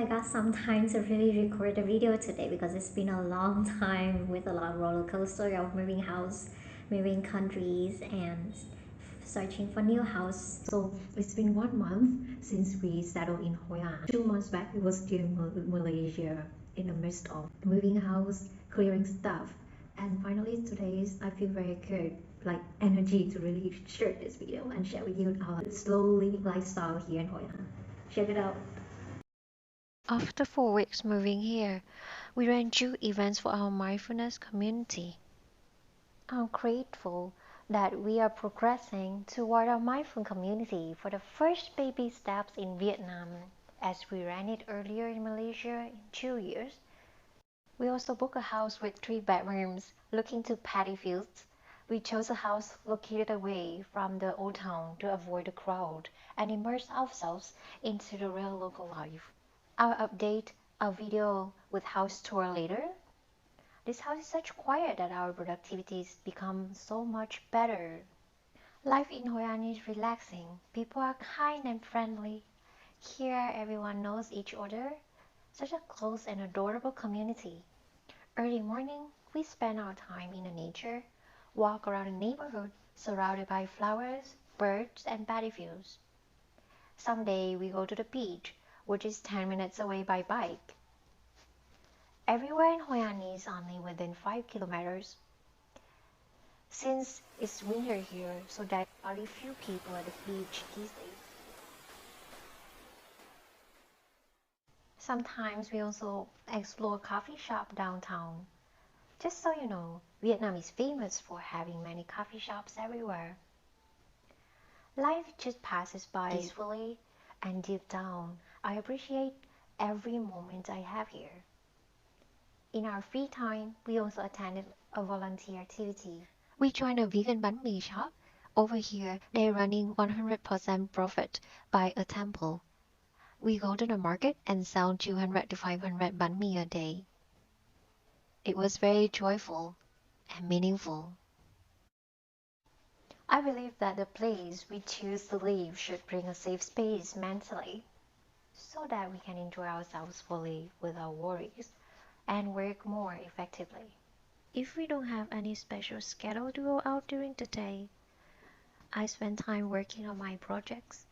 I got some time to really record a video today because it's been a long time with a lot of roller coaster of moving house, moving countries, and searching for new house. So it's been 1 month since we settled in Hoi An. 2 months back we were still in Malaysia in the midst of moving house, clearing stuff, and finally today I feel very good, like energy to really share this video and share with you our slow living lifestyle here in Hoi An. Check it out. After 4 weeks moving here, we ran 2 events for our mindfulness community. I'm grateful that we are progressing toward our mindful community for the first baby steps in Vietnam, as we ran it earlier in Malaysia in 2 years. We also booked a house with 3 bedrooms looking to paddy fields. We chose a house located away from the old town to avoid the crowd and immerse ourselves into the real local life. I'll update a video with house tour later. This house is such quiet that our productivities become so much better. Life in Hoi An is relaxing. People are kind and friendly. Here everyone knows each other. Such a close and adorable community. Early morning, we spend our time in the nature, walk around the neighborhood surrounded by flowers, birds, and paddy fields. Someday we go to the beach, which is 10 minutes away by bike. Everywhere in Hoi An is only within 5 kilometers. Since it's winter here, so there are only few people at the beach these days. Sometimes we also explore coffee shop downtown. Just so you know, Vietnam is famous for having many coffee shops everywhere. Life just passes by peacefully, and deep down, I appreciate every moment I have here. In our free time, we also attended a volunteer activity. We joined a vegan banh mi shop. Over here, they're running 100% profit by a temple. We go to the market and sell 200 to 500 banh mi a day. It was very joyful and meaningful. I believe that the place we choose to live should bring a safe space mentally, so that we can enjoy ourselves fully without worries and work more effectively. If we don't have any special schedule to go out during the day, I spend time working on my projects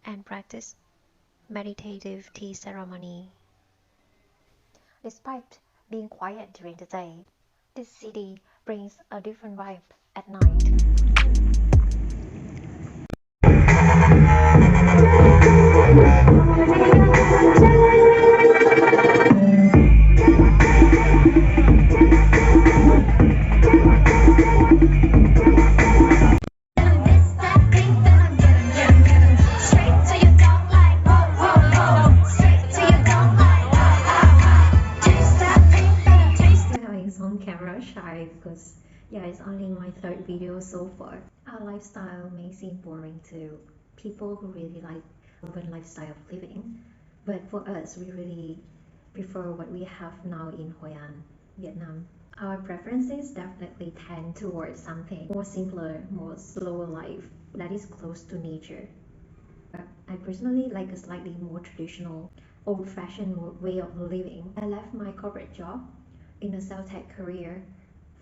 and practice meditative tea ceremony. Despite being quiet during the day, this city brings a different vibe at night. Camera shy because it's only my third video so far. Our lifestyle may seem boring to people who really like urban lifestyle of living, but for us we really prefer what we have now in Hoi An, Vietnam. Our preferences definitely tend towards something more simpler, more slower life that is close to nature. I personally like a slightly more traditional, old-fashioned way of living. I left my corporate job in a self-tech career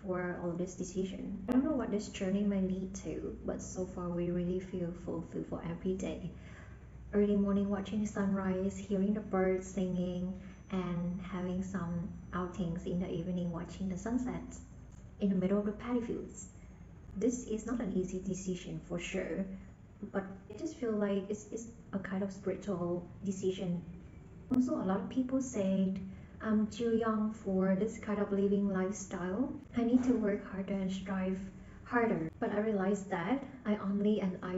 for all this decision. I don't know what this journey may lead to, but so far we really feel fulfilled for every day. Early morning watching the sunrise, hearing the birds singing, and having some outings in the evening watching the sunsets in the middle of the paddy fields. This is not an easy decision for sure, but I just feel like it's a kind of spiritual decision. Also, a lot of people say I'm too young for this kind of living lifestyle. I need to work harder and strive harder. But I realized that I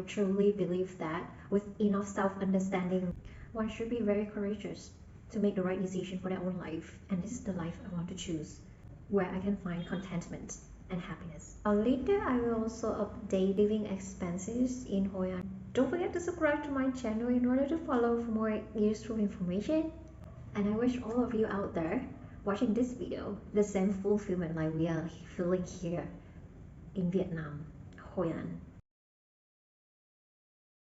truly believe that with enough self-understanding, one should be very courageous to make the right decision for their own life. And this is the life I want to choose, where I can find contentment and happiness. Later, I will also update living expenses in Hoi An. Don't forget to subscribe to my channel in order to follow for more useful information. And I wish all of you out there watching this video the same fulfillment like we are feeling here in Vietnam, Hoi An.